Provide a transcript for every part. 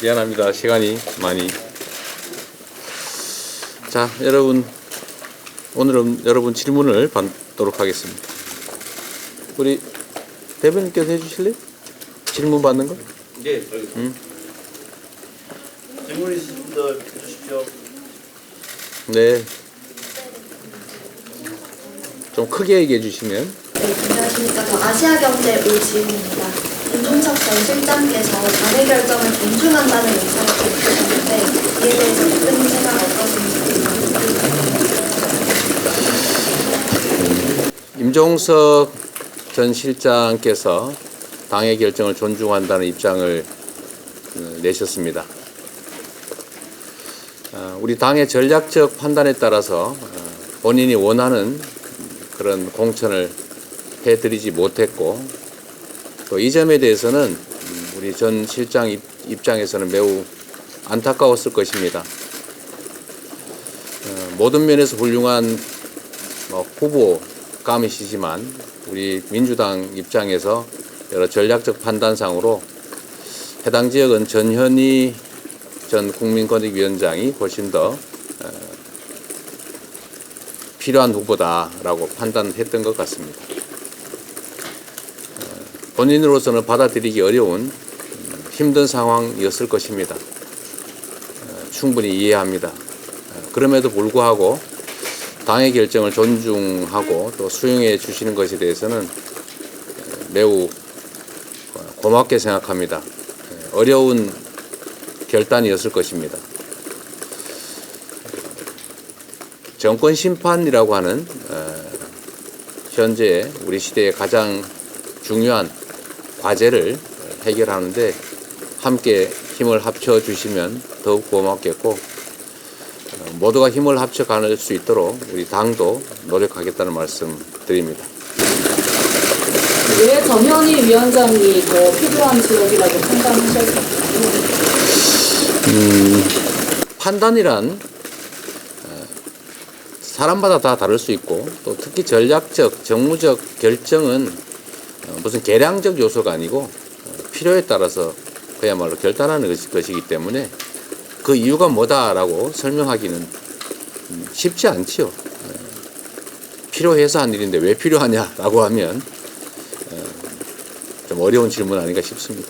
미안합니다. 시간이 많이. 자, 여러분, 오늘은 여러분 질문을 받도록 하겠습니다. 우리 대변인께서 해주실래요? 질문 받는 거? 네, 알겠습니다. 질문 있으신 분들 해주십시오. 네. 좀 크게 얘기해 주시면. 네, 안녕하십니까. 아시아경제 오지입니다. 임종석 전 실장께서 자매 결정을 존중한다는 의사를 밝히셨는데 이에 대해서 대표님 생각 어떠신지 궁금합니다. 임종석 전 실장께서 당의 결정을 존중한다는 입장을 내셨습니다. 우리 당의 전략적 판단에 따라서 본인이 원하는 그런 공천을 해드리지 못했고, 또 이 점에 대해서는 우리 전 실장 입장에서는 매우 안타까웠을 것입니다. 모든 면에서 훌륭한 후보감이시지만 우리 민주당 입장에서 여러 전략적 판단상으로 해당 지역은 전현희 전 국민권익위원장이 훨씬 더 필요한 후보다라고 판단했던 것 같습니다. 본인으로서는 받아들이기 어려운 힘든 상황이었을 것입니다. 충분히 이해합니다. 그럼에도 불구하고 당의 결정을 존중하고 또 수용해 주시는 것에 대해서는 매우 고맙게 생각합니다. 어려운 결단이었을 것입니다. 정권 심판이라고 하는 현재 우리 시대의 가장 중요한 과제를 해결하는데 함께 힘을 합쳐 주시면 더욱 고맙겠고, 모두가 힘을 합쳐 갈 수 있도록 우리 당도 노력하겠다는 말씀 드립니다. 왜 전현희 위원장이 더 필요한 지역이라고 판단하셨을까요? 판단이란 사람마다 다 다를 수 있고, 또 특히 전략적, 정무적 결정은 무슨 계량적 요소가 아니고 필요에 따라서 그야말로 결단하는 것이기 때문에 그 이유가 뭐다라고 설명하기는 쉽지 않지요. 필요해서 한 일인데 왜 필요하냐라고 하면 좀 어려운 질문 아닌가 싶습니다.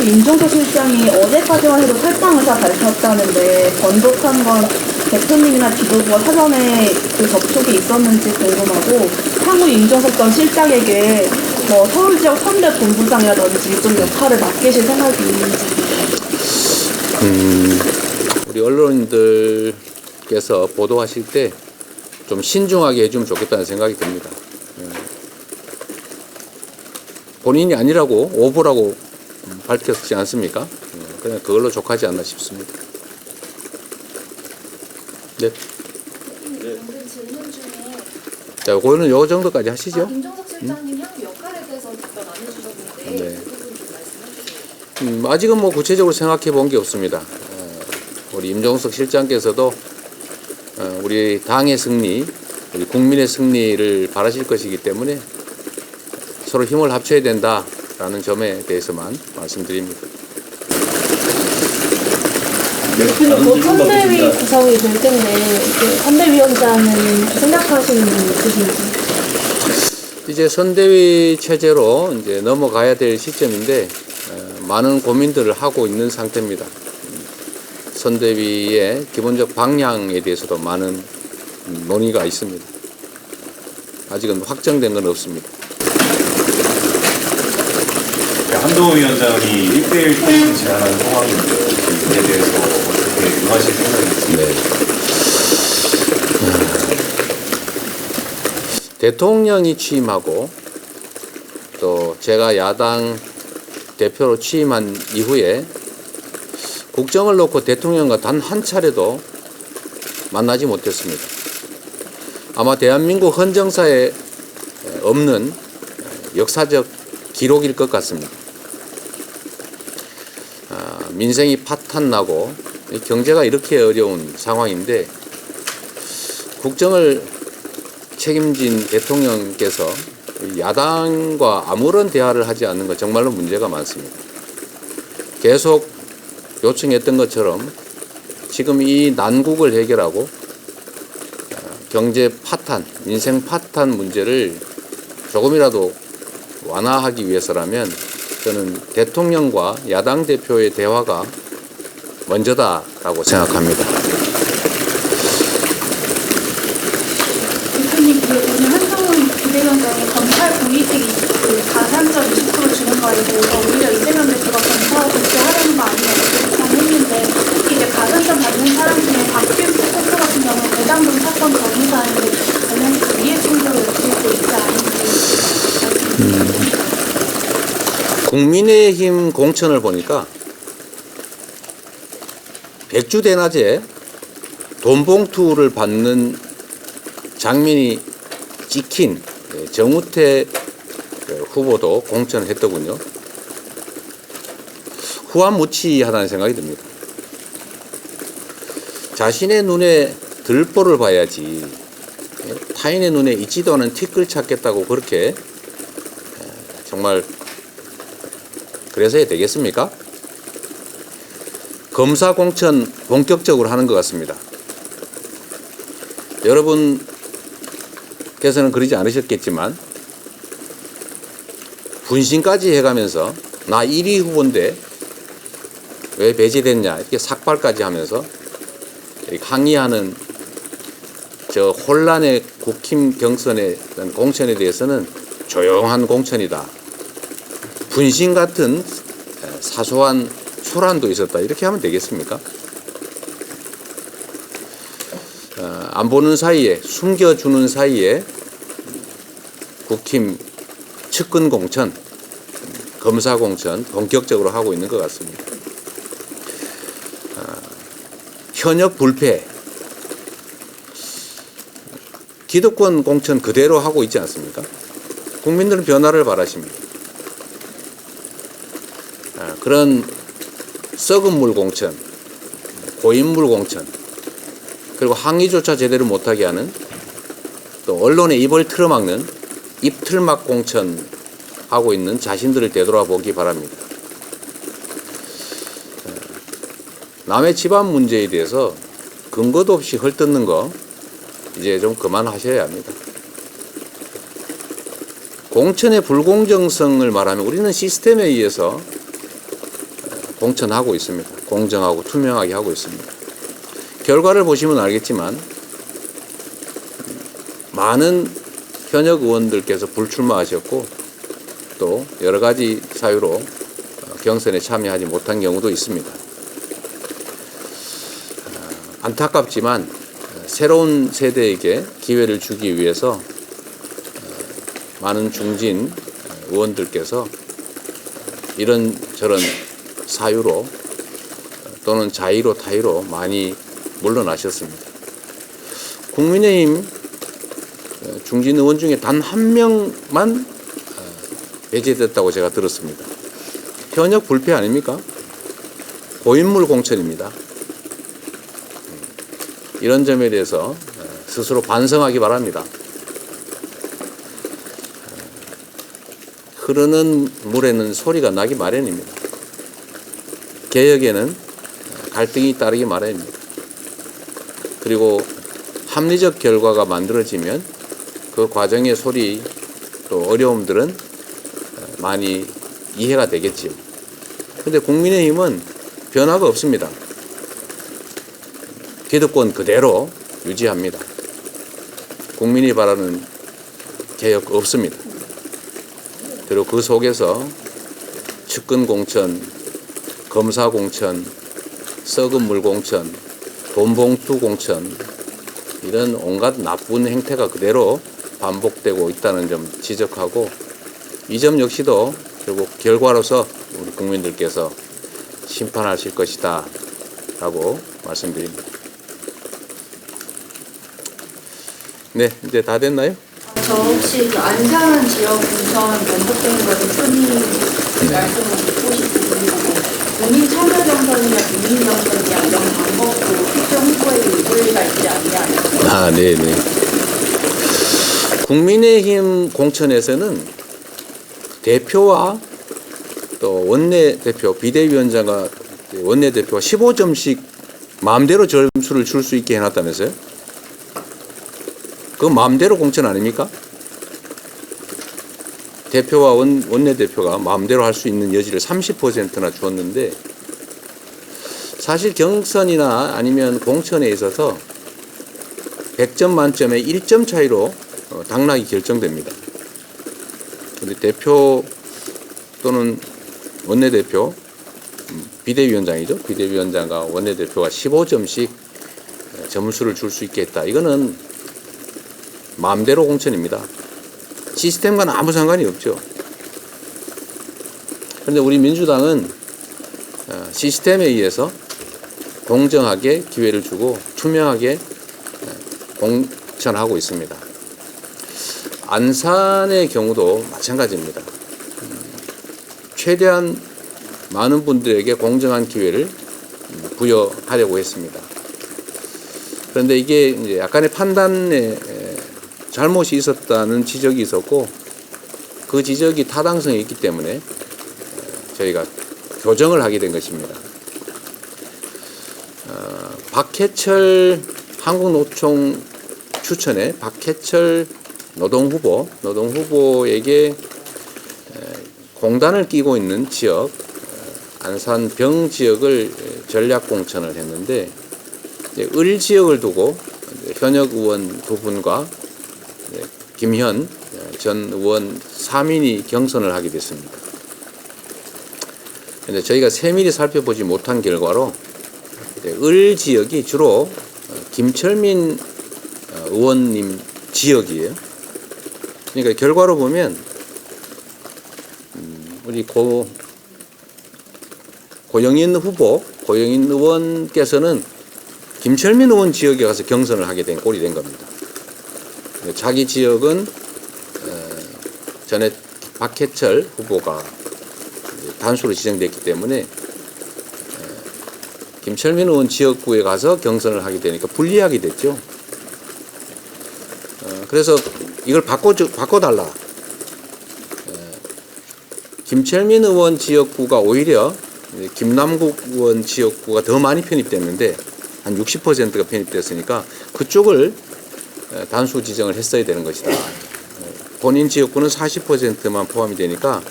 임종석 실장이 어제까지만 해도 탈당 의사 밝혔다는데 번복한 건 대표님이나 지도부가 사전에 그 접촉이 있었는지 궁금하고, 향후 임종석 전 실장에게 서울 지역 선대 본부장이라든지 좀 역할을 맡기실 생각이 있는지. 우리 언론인들께서 보도하실 때 좀 신중하게 해주면 좋겠다는 생각이 듭니다. 본인이 아니라고 오보라고 밝혔지 않습니까? 그냥 그걸로 족하지 않나 싶습니다. 네. 방금 질문 중에 자, 그거는 요 정도까지 하시죠. 임종석 실장님 향후 역할에 대해서 답변 안 해주셨는데 네. 그 부분 좀 말씀해 주세요. 아직은 구체적으로 생각해 본 게 없습니다. 우리 임종석 실장께서도 우리 당의 승리, 우리 국민의 승리를 바라실 것이기 때문에 서로 힘을 합쳐야 된다라는 점에 대해서만 말씀드립니다. 대표님 곧 선대위 구성이 될 텐데 선대위원장은 생각하시는 분 있으신지? 이제 선대위 체제로 이제 넘어가야 될 시점인데 많은 고민들을 하고 있는 상태입니다. 선대위의 기본적 방향에 대해서도 많은 논의가 있습니다. 아직은 확정된 건 없습니다. 한동훈 위원장이 1대1 토론 제안한 상황인데 이에 대해서 어떻게 응하실 생각인지. 네. 대통령이 취임하고 또 제가 야당 대표로 취임한 이후에 국정을 놓고 대통령과 단 한 차례도 만나지 못했습니다. 아마 대한민국 헌정사에 없는 역사적 기록일 것 같습니다. 민생이 파탄나고 경제가 이렇게 어려운 상황인데 국정을 책임진 대통령께서 야당과 아무런 대화를 하지 않는 것 정말로 문제가 많습니다. 계속 요청했던 것처럼 지금 이 난국을 해결하고 경제 파탄, 민생 파탄 문제를 조금이라도 완화하기 위해서라면 저는 대통령과 야당 대표의 대화가 먼저다라고 생각합니다. 대표님, 오늘 한동훈 비대위원장이 검찰 고위직이 가산점 20% 주는 거에 대해서 오히려 이재명 대표가 검사 복귀하라는 거 아니냐 이렇게 비판했는데, 이제 가산점 받는 사람 중에 박규수 대표 같은 경우는 대장동 사건 변호사인데 관련해서 이해충돌을 느끼고 있지 않은지. 국민의힘 공천을 보니까 백주대낮에 돈봉투를 받는 장면이 찍힌 정우택 후보도 공천을 했더군요. 후한무치하다는 생각이 듭니다. 자신의 눈에 들보를 봐야지 타인의 눈에 있지도 않은 티끌 찾겠다고 그렇게 정말 그래서 해야 되겠습니까? 검사 공천 본격적으로 하는 것 같습니다. 여러분께서는 그러지 않으셨겠지만 분신까지 해가면서 나 1위 후보인데 왜 배제됐냐 이렇게 삭발까지 하면서 이렇게 항의하는 저 혼란의 국힘 경선의 공천에 대해서는 조용한 공천이다. 분신 같은 사소한 소란도 있었다. 이렇게 하면 되겠습니까? 안 보는 사이에, 숨겨주는 사이에 국힘 측근 공천, 검사 공천 본격적으로 하고 있는 것 같습니다. 현역 불패, 기득권 공천 그대로 하고 있지 않습니까? 국민들은 변화를 바라십니다. 그런 썩은 물 공천, 고인물 공천, 그리고 항의조차 제대로 못하게 하는 또 언론의 입을 틀어막는 입틀막 공천 하고 있는 자신들을 되돌아보기 바랍니다. 남의 집안 문제에 대해서 근거도 없이 헐뜯는 거 이제 좀 그만하셔야 합니다. 공천의 불공정성을 말하면 우리는 시스템에 의해서 공천하고 있습니다. 공정하고 투명하게 하고 있습니다. 결과를 보시면 알겠지만 많은 현역 의원들께서 불출마하셨고 또 여러 가지 사유로 경선에 참여하지 못한 경우도 있습니다. 안타깝지만 새로운 세대에게 기회를 주기 위해서 많은 중진 의원들께서 이런저런 사유로 또는 자의로 타의로 많이 물러나셨습니다. 국민의힘 중진 의원 중에 단 한 명만 배제됐다고 제가 들었습니다. 현역 불패 아닙니까? 고인물 공천입니다. 이런 점에 대해서 스스로 반성하기 바랍니다. 흐르는 물에는 소리가 나기 마련입니다. 개혁에는 갈등이 따르기 마련입니다. 그리고 합리적 결과가 만들어지면 그 과정의 소리 또 어려움들은 많이 이해가 되겠지요. 그런데 국민의힘은 변화가 없습니다. 기득권 그대로 유지합니다. 국민이 바라는 개혁 없습니다. 그리고 그 속에서 측근 공천, 검사 공천, 썩은 물 공천, 돈봉투 공천 이런 온갖 나쁜 행태가 그대로 반복되고 있다는 점 지적하고 이 점 역시도 결국 결과로서 우리 국민들께서 심판하실 것이다 라고 말씀드립니다. 네, 이제 다 됐나요? 저 혹시 그 안산은 지역 공천 연속된 거 대표님 말씀을 듣고 싶은데 본인 참여 경선이나 국민 경선이나 이런 방법도 특정 후보에 의존리가 있지 않냐. 네네. 국민의힘 공천에서는 대표와 또 원내대표, 비대위원장과 원내대표가 15점씩 마음대로 점수를 줄 수 있게 해놨다면서요? 그 마음대로 공천 아닙니까? 대표와 원내대표가 마음대로 할 수 있는 여지를 30%나 주었는데, 사실 경선이나 아니면 공천에 있어서 100점 만점에 1점 차이로 당락이 결정됩니다. 근데 대표 또는 원내대표, 비대위원장이죠. 비대위원장과 원내대표가 15점씩 점수를 줄 수 있게 했다. 이거는 마음대로 공천입니다. 시스템과는 아무 상관이 없죠. 그런데 우리 민주당은 시스템에 의해서 공정하게 기회를 주고 투명하게 공천하고 있습니다. 안산의 경우도 마찬가지입니다. 최대한 많은 분들에게 공정한 기회를 부여하려고 했습니다. 그런데 이게 이제 약간의 판단에 잘못이 있었다는 지적이 있었고, 그 지적이 타당성이 있기 때문에 저희가 교정을 하게 된 것입니다. 박해철 한국노총 추천에 박해철 노동후보에게 공단을 끼고 있는 지역, 안산 병 지역을 전략 공천을 했는데, 을 지역을 두고 현역 의원 두 분과 김현 전 의원 3인이 경선을 하게 됐습니다. 그런데 저희가 세밀히 살펴보지 못한 결과로 을 지역이 주로 김철민 의원님 지역이에요. 그러니까 결과로 보면 우리 고영인 의원께서는 김철민 의원 지역에 가서 경선을 하게 된 꼴이 된 겁니다. 자기 지역은 전에 박해철 후보가 단수로 지정됐기 때문에 김철민 의원 지역구에 가서 경선을 하게 되니까 불리하게 됐죠. 그래서 이걸 바꿔달라. 김철민 의원 지역구가 오히려 김남국 의원 지역구가 더 많이 편입됐는데 한 60%가 편입됐으니까 그쪽을 단수 지정을 했어야 되는 것이다. 본인 지역구는 40%만 포함이 되니까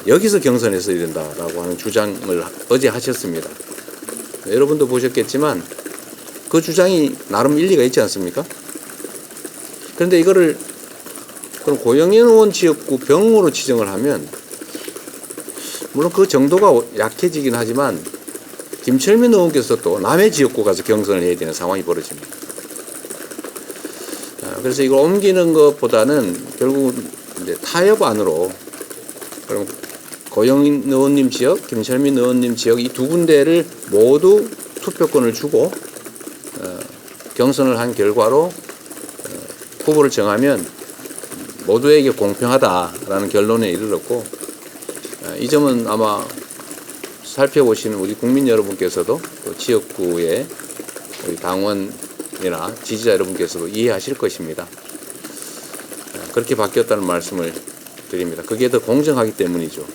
여기서 경선했어야 된다라고 하는 주장을 어제 하셨습니다. 여러분도 보셨겠지만 그 주장이 나름 일리가 있지 않습니까? 그런데 이거를 그럼 고영인 의원 지역구 병으로 지정을 하면 물론 그 정도가 약해지긴 하지만 김철민 의원께서 또 남의 지역구 가서 경선을 해야 되는 상황이 벌어집니다. 그래서 이걸 옮기는 것보다는 결국 이제 타협 안으로 그럼 고영인 의원님 지역, 김철민 의원님 지역 이 두 군데를 모두 투표권을 주고 경선을 한 결과로 후보를 정하면 모두에게 공평하다라는 결론에 이르렀고, 이 점은 아마 살펴보시는 우리 국민 여러분께서도 또 지역구의 우리 당원이나 지지자 여러분께서도 이해하실 것입니다. 그렇게 바뀌었다는 말씀을 드립니다. 그게 더 공정하기 때문이죠.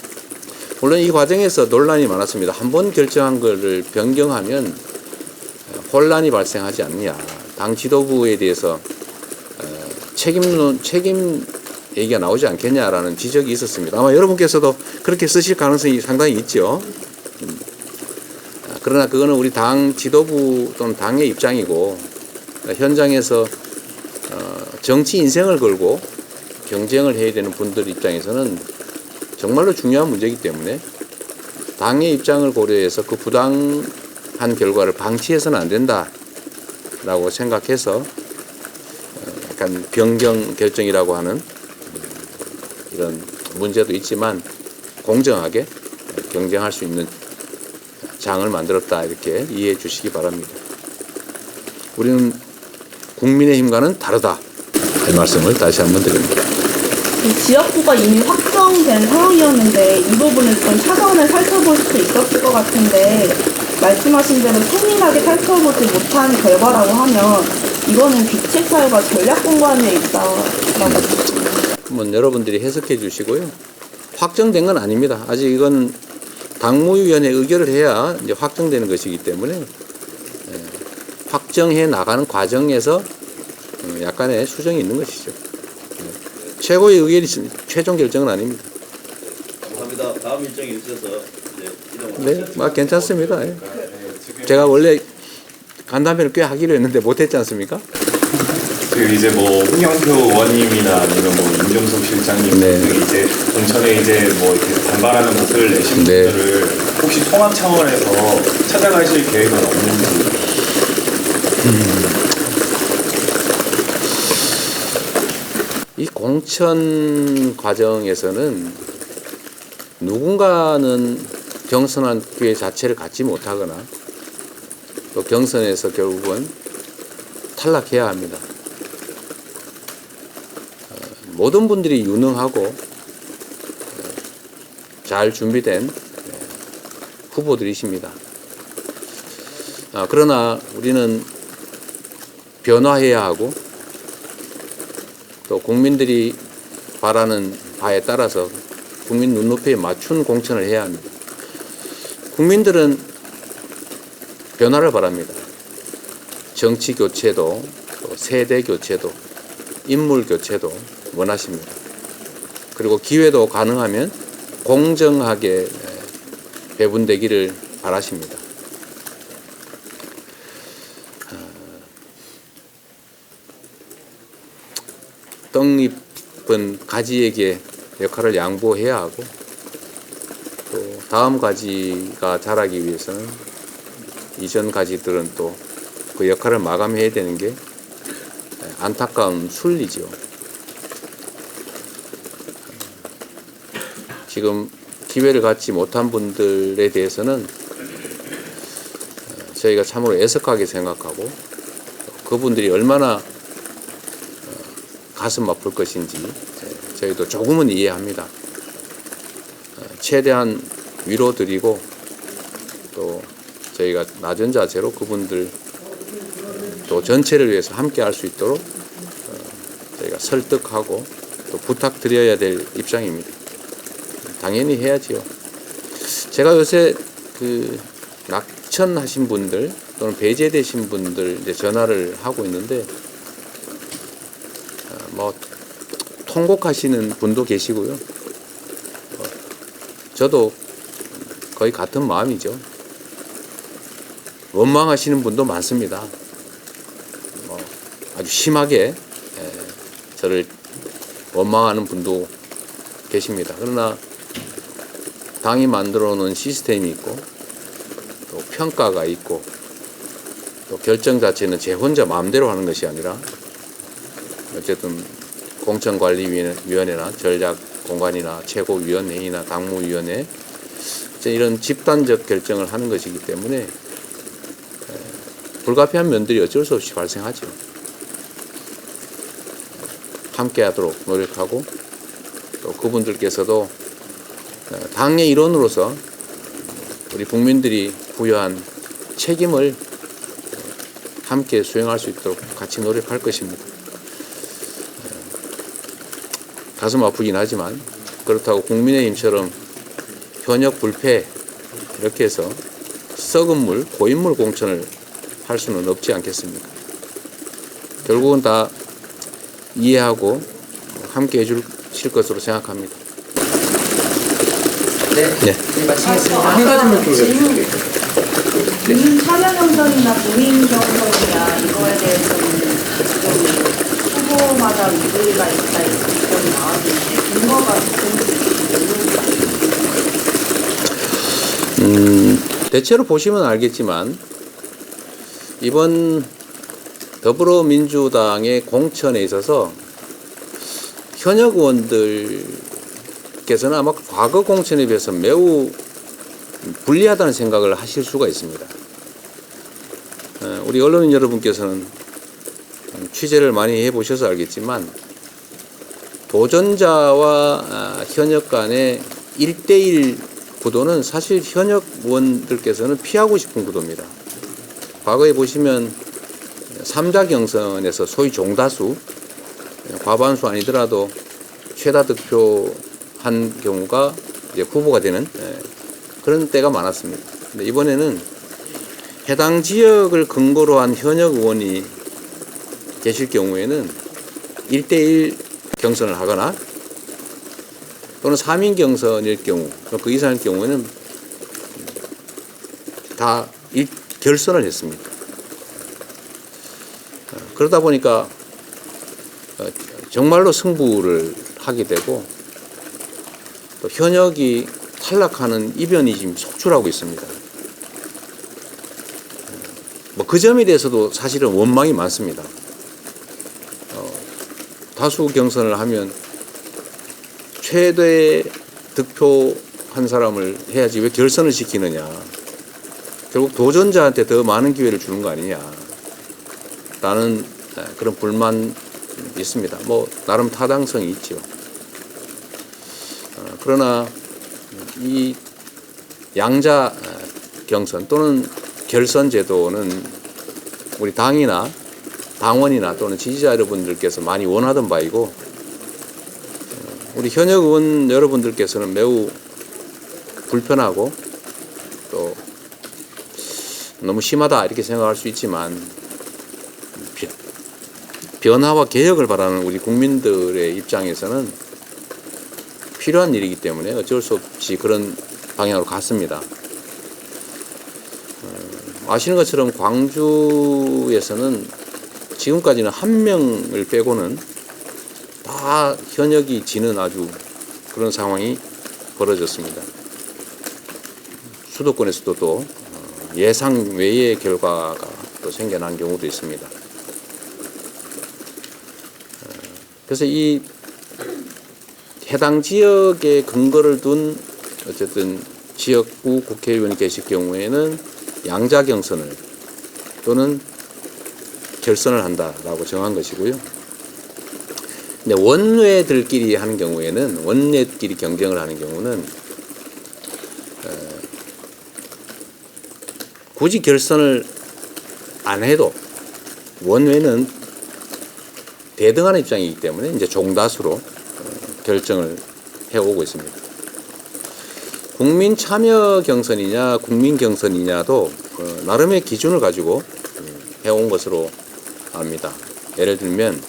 물론 이 과정에서 논란이 많았습니다. 한 번 결정한 것을 변경하면 혼란이 발생하지 않느냐. 당 지도부에 대해서 책임 얘기가 나오지 않겠냐라는 지적이 있었습니다. 아마 여러분께서도 그렇게 쓰실 가능성이 상당히 있죠. 그러나 그거는 우리 당 지도부 또는 당의 입장이고, 현장에서 정치 인생을 걸고 경쟁을 해야 되는 분들 입장에서는 정말로 중요한 문제이기 때문에 당의 입장을 고려해서 그 부당한 결과를 방치해서는 안 된다라고 생각해서 약간 변경 결정이라고 하는 이런 문제도 있지만 공정하게 경쟁할 수 있는 장을 만들었다, 이렇게 이해해 주시기 바랍니다. 우리는 국민의힘과는 다르다, 이 말씀을 다시 한번 드립니다. 지역구가 이미 확정된 상황이었는데 이 부분을 좀 차선을 살펴볼 수 있었을 것 같은데, 말씀하신 대로 세밀하게 살펴보지 못한 결과라고 하면 이거는 귀책 사유가 전략 공간에 있다라고. 한번 여러분들이 해석해 주시고요. 확정된 건 아닙니다. 아직 이건 당무위원회 의결을 해야 이제 확정되는 것이기 때문에 확정해 나가는 과정에서 약간의 수정이 있는 것이죠. 최고의 의결이 최종 결정은 아닙니다. 감사합니다. 다음 일정이 있어서 이제 이동. 네, 괜찮습니다. 예. 제가 원래 간담회를 꽤 하기로 했는데 못했지 않습니까? 그 이제 뭐 홍영표 의원님이나 아니면 뭐 임종석 실장님 네. 등이 이제 공천에 이제 뭐 이렇게 반발하는 목소리를 내신 네. 분들을 혹시 통합 차원에서 찾아가실 계획은 없는지. 이 공천 과정에서는 누군가는 경선한 기회 자체를 갖지 못하거나 또 경선에서 결국은 탈락해야 합니다. 모든 분들이 유능하고 잘 준비된 후보들이십니다. 그러나 우리는 변화해야 하고 또 국민들이 바라는 바에 따라서 국민 눈높이에 맞춘 공천을 해야 합니다. 국민들은 변화를 바랍니다. 정치 교체도, 또 세대 교체도, 인물 교체도 원하십니다. 그리고 기회도 가능하면 공정하게 배분되기를 바라십니다. 떡잎은 가지에게 역할을 양보해야 하고 또 다음 가지가 자라기 위해서는 이전 가지들은 또 그 역할을 마감해야 되는 게 안타까운 순리죠. 지금 기회를 갖지 못한 분들에 대해서는 저희가 참으로 애석하게 생각하고 그분들이 얼마나 가슴 아플 것인지 저희도 조금은 이해합니다. 최대한 위로드리고 또 저희가 낮은 자세로 그분들 또 전체를 위해서 함께 할 수 있도록 저희가 설득하고 또 부탁드려야 될 입장입니다. 당연히 해야지요. 제가 요새 그 낙천하신 분들 또는 배제되신 분들 이제 전화를 하고 있는데 뭐 통곡하시는 분도 계시고요. 저도 거의 같은 마음이죠. 원망하시는 분도 많습니다. 아주 심하게 저를 원망하는 분도 계십니다. 그러나 당이 만들어 놓은 시스템이 있고 또 평가가 있고 또 결정 자체는 제 혼자 마음대로 하는 것이 아니라 어쨌든 공천관리위원회나 전략공관이나 최고위원회의나 당무위원회 이런 집단적 결정을 하는 것이기 때문에 불가피한 면들이 어쩔 수 없이 발생하죠. 함께하도록 노력하고 또 그분들께서도 당의 일원으로서 우리 국민들이 부여한 책임을 함께 수행할 수 있도록 같이 노력할 것입니다. 가슴 아프긴 하지만 그렇다고 국민의힘처럼 현역 불패 이렇게 해서 썩은 물, 고인물 공천을 할 수는 없지 않겠습니까? 결국은 다 이해하고 함께 해주실 것으로 생각합니다. 네, 마치겠습니다. 한 가지만 좀 여쭤볼게요. 본인 참여 경선이나 본인 경선이냐 이거에 대해서는 지금 후보마다 의견이 있다 이렇게 나왔는데 근거가 대체로 보시면 알겠지만 이번 더불어민주당의 공천에 있어서 현역 의원들께서는 아마 과거 공천에 비해서 매우 불리하다는 생각을 하실 수가 있습니다. 우리 언론인 여러분께서는 취재를 많이 해보셔서 알겠지만 도전자와 현역 간의 1대1 구도는 사실 현역 의원들께서는 피하고 싶은 구도입니다. 과거에 보시면 3자 경선에서 소위 종다수, 과반수 아니더라도 최다 득표한 경우가 이제 후보가 되는 그런 때가 많았습니다. 근데 이번에는 해당 지역을 근거로 한 현역 의원이 계실 경우에는 1대1 경선을 하거나 또는 3인 경선일 경우, 그 이상일 경우에는 다 결선을 했습니다. 그러다 보니까 정말로 승부를 하게 되고 또 현역이 탈락하는 이변이 지금 속출하고 있습니다. 뭐 그 점에 대해서도 사실은 원망이 많습니다. 다수 경선을 하면 최대 득표한 사람을 해야지 왜 결선을 시키느냐. 결국 도전자한테 더 많은 기회를 주는 거 아니냐. 라는 그런 불만이 있습니다. 뭐 나름 타당성이 있죠. 그러나 이 양자 경선 또는 결선 제도는 우리 당이나 당원이나 또는 지지자 여러분들께서 많이 원하던 바이고 우리 현역 의원 여러분들께서는 매우 불편하고 또 너무 심하다 이렇게 생각할 수 있지만 변화와 개혁을 바라는 우리 국민들의 입장에서는 필요한 일이기 때문에 어쩔 수 없이 그런 방향으로 갔습니다. 아시는 것처럼 광주에서는 지금까지는 한 명을 빼고는 다 현역이 지는 아주 그런 상황이 벌어졌습니다. 수도권에서도 또 예상 외의 결과가 또 생겨난 경우도 있습니다. 그래서 이 해당 지역에 근거를 둔 어쨌든 지역구 국회의원이 계실 경우에는 양자 경선을 또는 결선을 한다라고 정한 것이고요. 근데 원외들끼리 하는 경우에는 원내끼리 경쟁을 하는 경우는 굳이 결선을 안 해도 원외는 대등한 입장이기 때문에 이제 종다수로 결정을 해오고 있습니다. 국민 참여 경선이냐 국민 경선이냐도 나름의 기준을 가지고 해온 것으로 압니다. 예를 들면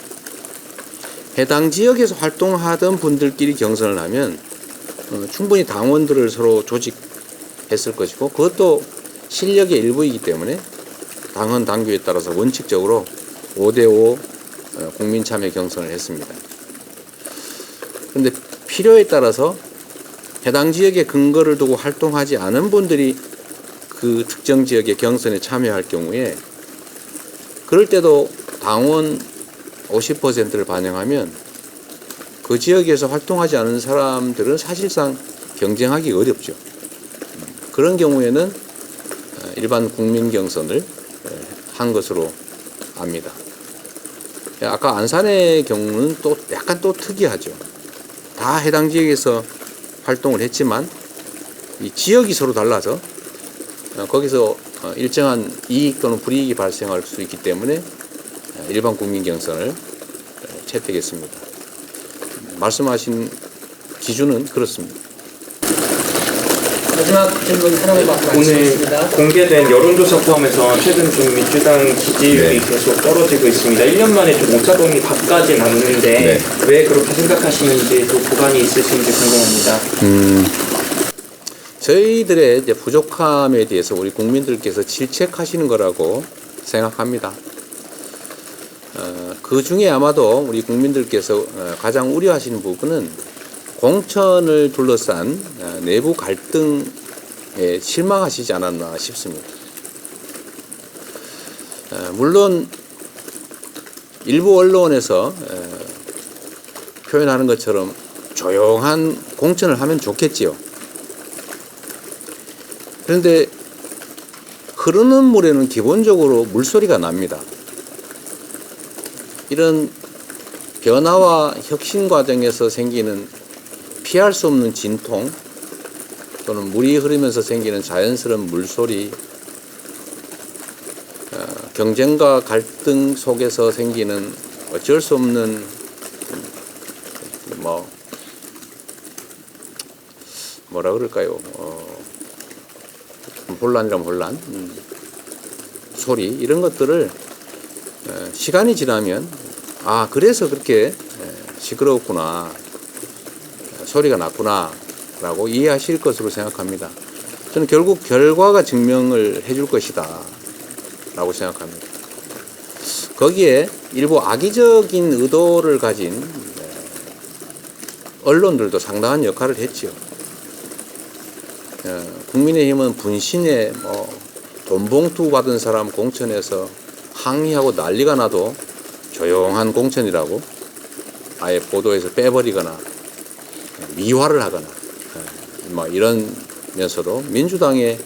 해당 지역에서 활동하던 분들끼리 경선을 하면 충분히 당원들을 서로 조직했을 것이고 그것도 실력의 일부이기 때문에 당헌 당규에 따라서 원칙적으로 5대5 국민 참여 경선을 했습니다. 그런데 필요에 따라서 해당 지역에 근거를 두고 활동하지 않은 분들이 그 특정 지역의 경선에 참여할 경우에 그럴 때도 당원 50%를 반영하면 그 지역에서 활동하지 않은 사람들은 사실상 경쟁하기 어렵죠. 그런 경우에는 일반 국민 경선을 한 것으로 압니다. 아까 안산의 경우는 또 약간 또 특이하죠. 다 해당 지역에서 활동을 했지만 이 지역이 서로 달라서 거기서 일정한 이익 또는 불이익이 발생할 수 있기 때문에 일반 국민 경선을 채택했습니다. 말씀하신 기준은 그렇습니다. 마지막 질문 하나만 받고 오늘 마치겠습니다. 공개된 여론조사 포함해서 최근 좀 민주당 지지율이 계속 떨어지고 있습니다. 1년 만에 좀 오차범위 밖까지 났는데 왜 그렇게 생각하시는지 또 보관이 있으신지 궁금합니다. 저희들의 이제 부족함에 대해서 우리 국민들께서 질책하시는 거라고 생각합니다. 그 중에 아마도 우리 국민들께서 가장 우려하시는 부분은 공천을 둘러싼 내부 갈등에 실망하시지 않았나 싶습니다. 물론 일부 언론에서 표현하는 것처럼 조용한 공천을 하면 좋겠지요. 그런데 흐르는 물에는 기본적으로 물소리가 납니다. 이런 변화와 혁신 과정에서 생기는 피할 수 없는 진통 또는 물이 흐르면서 생기는 자연스러운 물소리, 경쟁과 갈등 속에서 생기는 어쩔 수 없는 뭐라 그럴까요? 혼란이라면 혼란, 소리 이런 것들을 시간이 지나면 아 그래서 그렇게 시끄러웠구나, 소리가 났구나 라고 이해하실 것으로 생각합니다. 저는 결국 결과가 증명을 해줄 것이다 라고 생각합니다. 거기에 일부 악의적인 의도를 가진 언론들도 상당한 역할을 했죠. 국민의힘은 분신에 돈봉투 받은 사람 공천에서 항의하고 난리가 나도 조용한 공천이라고 아예 보도에서 빼버리거나 미화를 하거나 이러면서도 민주당의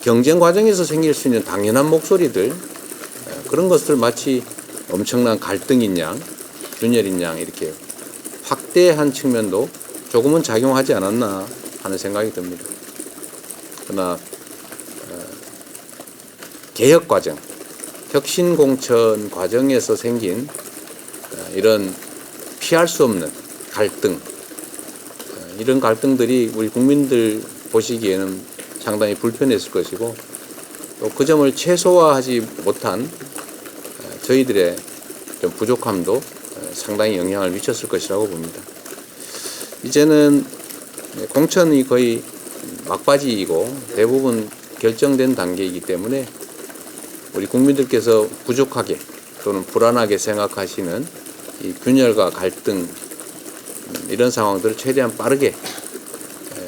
경쟁 과정에서 생길 수 있는 당연한 목소리들, 그런 것들 마치 엄청난 갈등인 양, 균열인 양 이렇게 확대한 측면도 조금은 작용하지 않았나 하는 생각이 듭니다. 그러나 개혁 과정, 혁신 공천 과정에서 생긴 이런 피할 수 없는 갈등, 이런 갈등들이 우리 국민들 보시기에는 상당히 불편했을 것이고 또 그 점을 최소화하지 못한 저희들의 좀 부족함도 상당히 영향을 미쳤을 것이라고 봅니다. 이제는 공천이 거의 막바지이고 대부분 결정된 단계이기 때문에 우리 국민들께서 부족하게 또는 불안하게 생각하시는 이 균열과 갈등 이런 상황들을 최대한 빠르게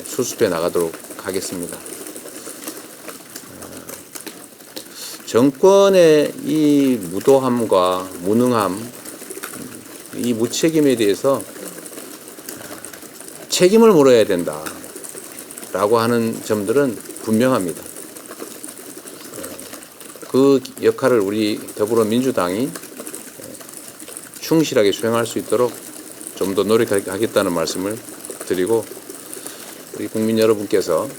수습해 나가도록 하겠습니다. 정권의 이 무도함과 무능함, 이 무책임에 대해서 책임을 물어야 된다라고 하는 점들은 분명합니다. 그 역할을 우리 더불어민주당이 충실하게 수행할 수 있도록 좀 더 노력하겠다는 말씀을 드리고, 우리 국민 여러분께서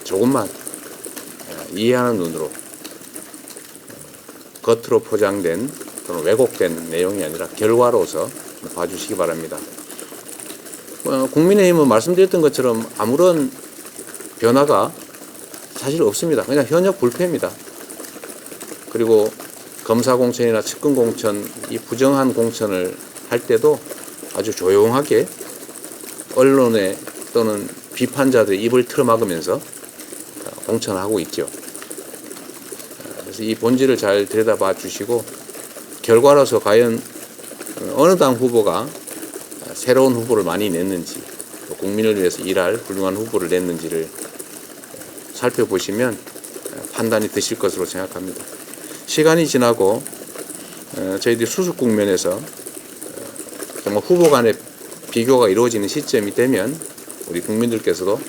조금만 이해하는 눈으로 겉으로 포장된 또는 왜곡된 내용이 아니라 결과로서 봐주시기 바랍니다. 국민의힘은 말씀드렸던 것처럼 아무런 변화가 사실 없습니다. 그냥 현역 불패입니다. 그리고 검사공천이나 측근공천, 이 부정한 공천을 할 때도 아주 조용하게 언론에 또는 비판자들의 입을 틀어막으면서 공천하고 있죠. 그래서 이 본질을 잘 들여다봐 주시고, 결과로서 과연 어느 당 후보가 새로운 후보를 많이 냈는지, 또 국민을 위해서 일할 훌륭한 후보를 냈는지를 살펴보시면 판단이 드실 것으로 생각합니다. 시간이 지나고 저희들이 수습 국면에서 정말 후보 간의 비교가 이루어지는 시점이 되면 우리 국민들께서도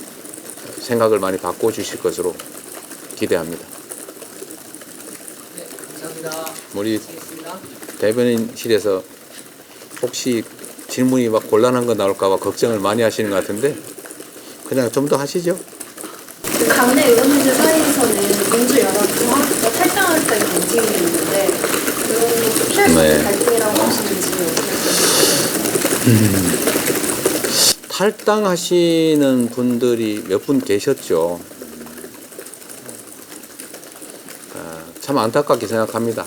생각을 많이 바꿔주실 것으로 기대합니다. 네, 감사합니다. 우리 대변인실에서 혹시 질문이 막 곤란한 거 나올까 봐 걱정을 많이 하시는 것 같은데 그냥 좀 더 하시죠. 그 당내 의원님들 사이에서는 민주연합과 탈당할 때 움직임이 있는데 그런 피할 수 있는 갈등이라고 하시는지 어떻게 생각하세요? 탈당하시는 분들이 몇 분 계셨죠. 참 안타깝게 생각합니다.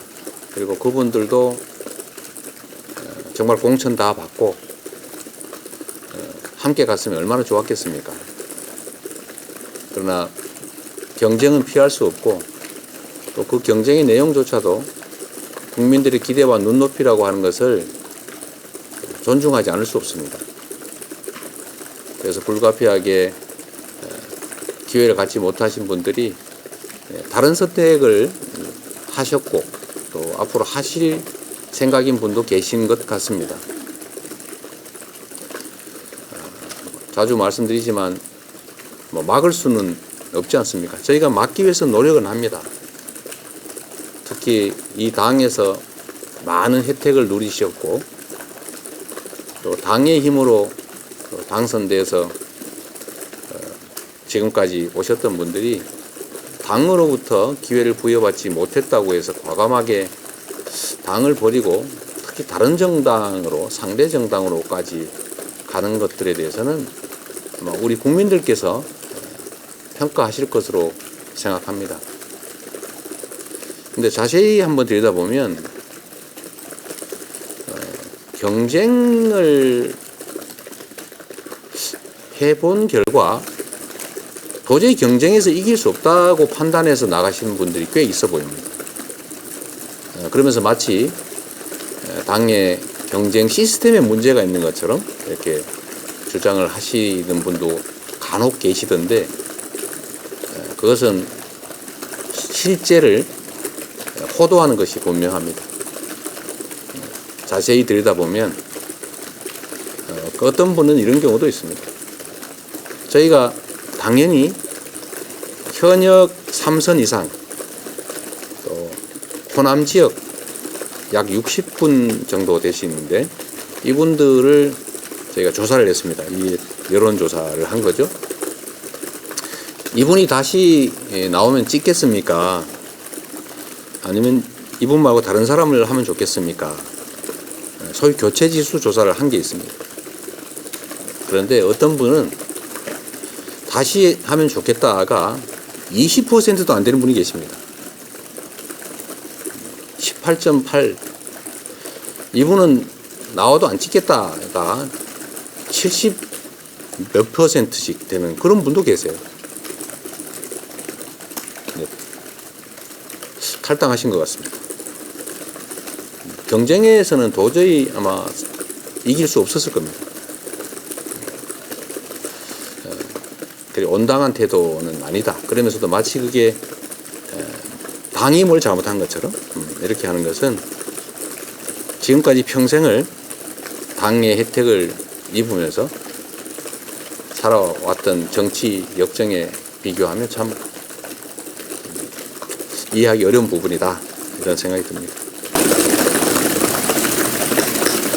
그리고 그분들도 정말 공천 다 받고 함께 갔으면 얼마나 좋았겠습니까. 그러나 경쟁은 피할 수 없고 또 그 경쟁의 내용조차도 국민들의 기대와 눈높이라고 하는 것을 존중하지 않을 수 없습니다. 그래서 불가피하게 기회를 갖지 못하신 분들이 다른 선택을 하셨고 또 앞으로 하실 생각인 분도 계신 것 같습니다. 자주 말씀드리지만 막을 수는 없지 않습니까? 저희가 막기 위해서 노력은 합니다. 특히 이 당에서 많은 혜택을 누리셨고 또 당의 힘으로 당선돼서 지금까지 오셨던 분들이 당으로부터 기회를 부여받지 못했다고 해서 과감하게 당을 버리고 특히 다른 정당으로 상대 정당으로까지 가는 것들에 대해서는 우리 국민들께서 평가하실 것으로 생각합니다. 근데 자세히 한번 들여다보면 경쟁을 해본 결과 도저히 경쟁에서 이길 수 없다고 판단해서 나가시는 분들이 꽤 있어 보입니다. 그러면서 마치 당의 경쟁 시스템에 문제가 있는 것처럼 이렇게 주장을 하시는 분도 간혹 계시던데, 그것은 실제를 호도하는 것이 분명합니다. 자세히 들여다보면 어떤 분은 이런 경우도 있습니다. 저희가 당연히 현역 3선 이상, 또 호남 지역 약 60분 정도 되시는데 이분들을 저희가 조사를 했습니다. 이 여론조사를 한 거죠. 이분이 다시 나오면 찍겠습니까? 아니면 이분 말고 다른 사람을 하면 좋겠습니까? 소위 교체지수 조사를 한 게 있습니다. 그런데 어떤 분은 다시 하면 좋겠다가 20%도 안 되는 분이 계십니다. 18.8. 이분은 나와도 안 찍겠다가 70 몇 %씩 되는 그런 분도 계세요. 네. 탈당하신 것 같습니다. 경쟁에서는 도저히 아마 이길 수 없었을 겁니다. 그리고 온당한 태도는 아니다. 그러면서도 마치 그게 당이 뭘 잘못한 것처럼 이렇게 하는 것은 지금까지 평생을 당의 혜택을 입으면서 살아왔던 정치 역정에 비교하면 참 이해하기 어려운 부분이다, 이런 생각이 듭니다.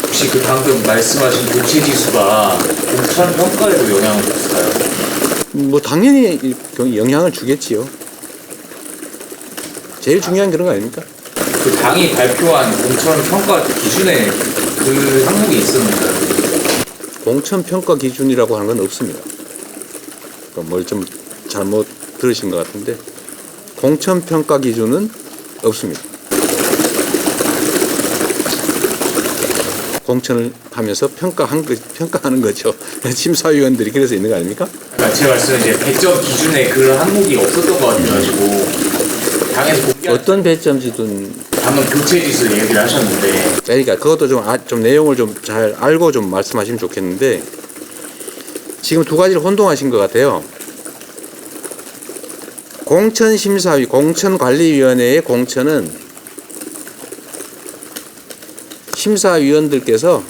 혹시 그 방금 말씀하신 교체지수가 공천 평가에도 영향을 줬을까요? 뭐 당연히 영향을 주겠지요. 제일 중요한 그런 거 아닙니까? 그 당이 발표한 공천 평가 기준에 그 항목이 있었는데 공천 평가 기준이라고 하는 건 없습니다. 뭘 좀 잘못 들으신 것 같은데, 공천 평가 기준은 없습니다. 공천을 하면서 평가하는 거죠. 심사위원들이 그래서 있는 거 아닙니까? 그러니까 제 말씀은 이제 배점 기준에 그런 항목이 없었던 것 같아가지고 당에서 공개한 어떤 배점지든, 방금 교체지수 얘기를 하셨는데 그러니까 그것도 좀 내용을 좀 잘 알고 좀 말씀하시면 좋겠는데, 지금 두 가지를 혼동하신 것 같아요. 공천심사위, 공천관리위원회의 공천은 심사위원들께서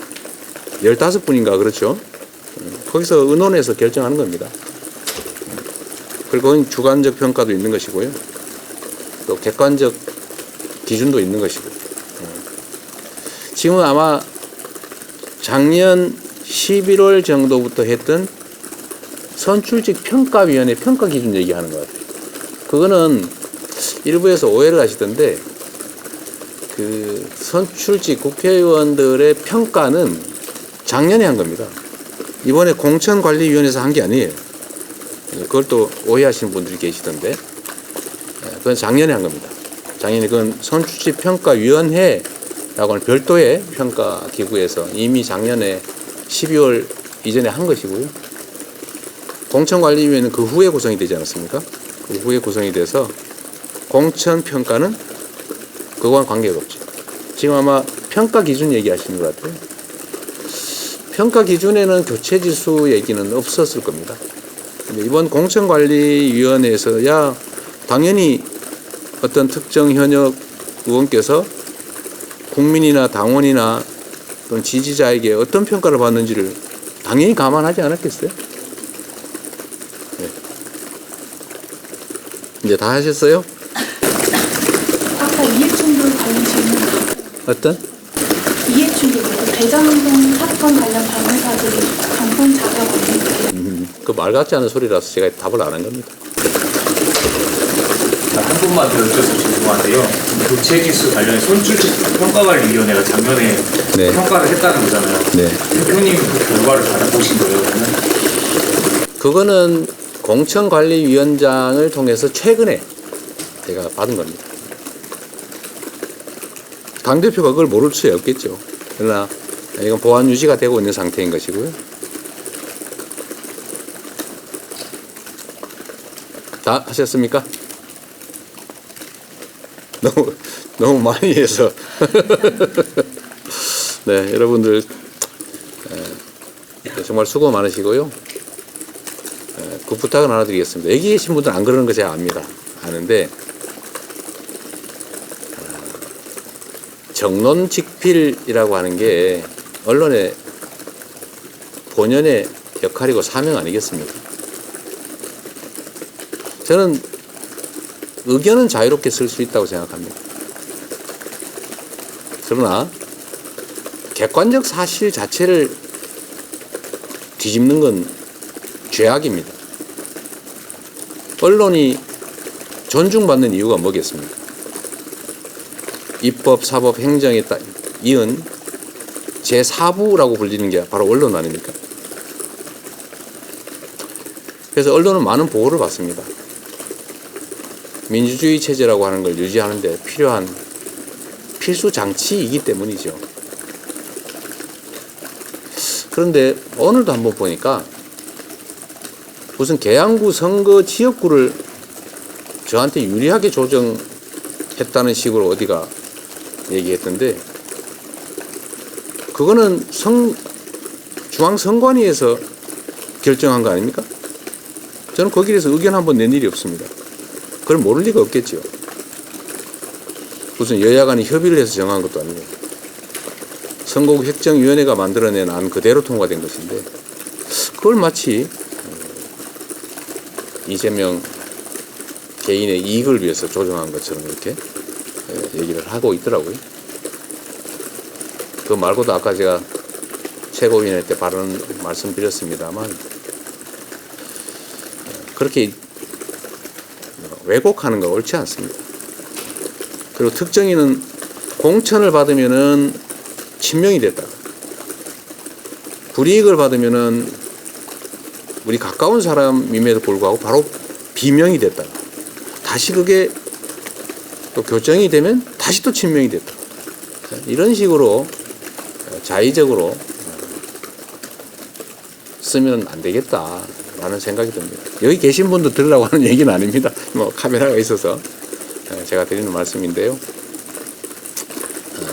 15분인가 그렇죠? 거기서 의논해서 결정하는 겁니다. 그리고 그건 주관적 평가도 있는 것이고요. 또 객관적 기준도 있는 것이고. 지금 아마 작년 11월 정도부터 했던 선출직 평가위원회 평가 기준 얘기하는 것 같아요. 그거는 일부에서 오해를 하시던데, 그 선출직 국회의원들의 평가는 작년에 한 겁니다. 이번에 공천관리위원회에서 한 게 아니에요. 그걸 또 오해하시는 분들이 계시던데, 그건 작년에 한 겁니다. 작년에 그건 선출직 평가위원회라고 하는 별도의 평가기구에서 이미 작년에 12월 이전에 한 것이고요. 공천관리위원회는 그 후에 구성이 되지 않았습니까? 그 후에 구성이 돼서 공천평가는 그거와는 관계가 없죠. 지금 아마 평가 기준 얘기하시는 것 같아요. 평가 기준에는 교체지수 얘기는 없었을 겁니다. 근데 이번 공천관리위원회에서야 당연히 어떤 특정 현역 의원께서 국민이나 당원이나 또는 지지자에게 어떤 평가를 받는지를 당연히 감안하지 않았겠어요? 네. 이제 다 하셨어요? 아까 이해충돌 관련 질문 어떤? 이해충돌 대장동 사건 관련 변호사들이 방송 자격 없는데 그 말 같지 않은 소리라서 제가 답을 안 한 겁니다. 한 분만 더 여쭤서 죄송한데요. 교체지수 관련해 선출직 평가관리위원회가 작년에 네. 평가를 했다는 거잖아요. 네. 대표님 그 결과를 받아보신 거예요, 그러면? 그거는 공천관리위원장을 통해서 최근에 제가 받은 겁니다. 당대표가 그걸 모를 수 없겠죠. 그러나 이건 보안 유지가 되고 있는 상태인 것이고요. 다 하셨습니까? 너무 많이 해서. 네, 여러분들 정말 수고 많으시고요. 그 부탁은 하나 드리겠습니다. 여기 계신 분들은 안 그러는 거 제가 압니다. 아는데 정론직필이라고 하는 게 언론의 본연의 역할이고 사명 아니겠습니까? 저는 의견은 자유롭게 쓸 수 있다고 생각합니다. 그러나 객관적 사실 자체를 뒤집는 건 죄악입니다. 언론이 존중받는 이유가 뭐겠습니까? 입법, 사법, 행정에 이은 제4부라고 불리는 게 바로 언론 아닙니까? 그래서 언론은 많은 보호를 받습니다. 민주주의 체제라고 하는 걸 유지하는 데 필요한 필수 장치이기 때문이죠. 그런데 오늘도 한번 보니까 무슨 계양구 선거 지역구를 저한테 유리하게 조정했다는 식으로 어디가 얘기했던데, 그거는 중앙선관위에서 결정한 거 아닙니까? 저는 거기에서 의견 한번 낸 일이 없습니다. 그걸 모를 리가 없겠죠. 무슨 여야 간에 협의를 해서 정한 것도 아니고 선거구 획정위원회가 만들어낸 안 그대로 통과된 것인데, 그걸 마치 이재명 개인의 이익을 위해서 조정한 것처럼 이렇게 얘기를 하고 있더라고요. 그 말고도 아까 제가 최고위원회 때 발언 말씀드렸습니다만, 그렇게 왜곡하는 거 옳지 않습니다. 그리고 특정인은 공천을 받으면은 친명이 됐다, 불이익을 받으면은 우리 가까운 사람임에도 불구하고 바로 비명이 됐다, 다시 그게 또 교정이 되면 다시 또 친명이 됐다, 이런 식으로 자의적으로 쓰면 안 되겠다라는 생각이 듭니다. 여기 계신 분도 들으라고 하는 얘기는 아닙니다. 뭐 카메라가 있어서 제가 드리는 말씀인데요.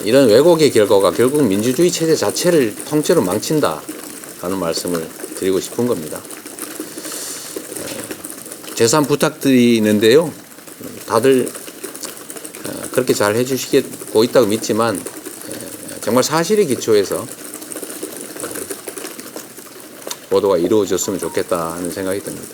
이런 왜곡의 결과가 결국 민주주의 체제 자체를 통째로 망친다라는 말씀을 드리고 싶은 겁니다. 재산 부탁드리는데요. 다들 그렇게 잘 해주시고 있다고 믿지만 정말 사실에 기초해서 보도가 이루어졌으면 좋겠다 하는 생각이 듭니다.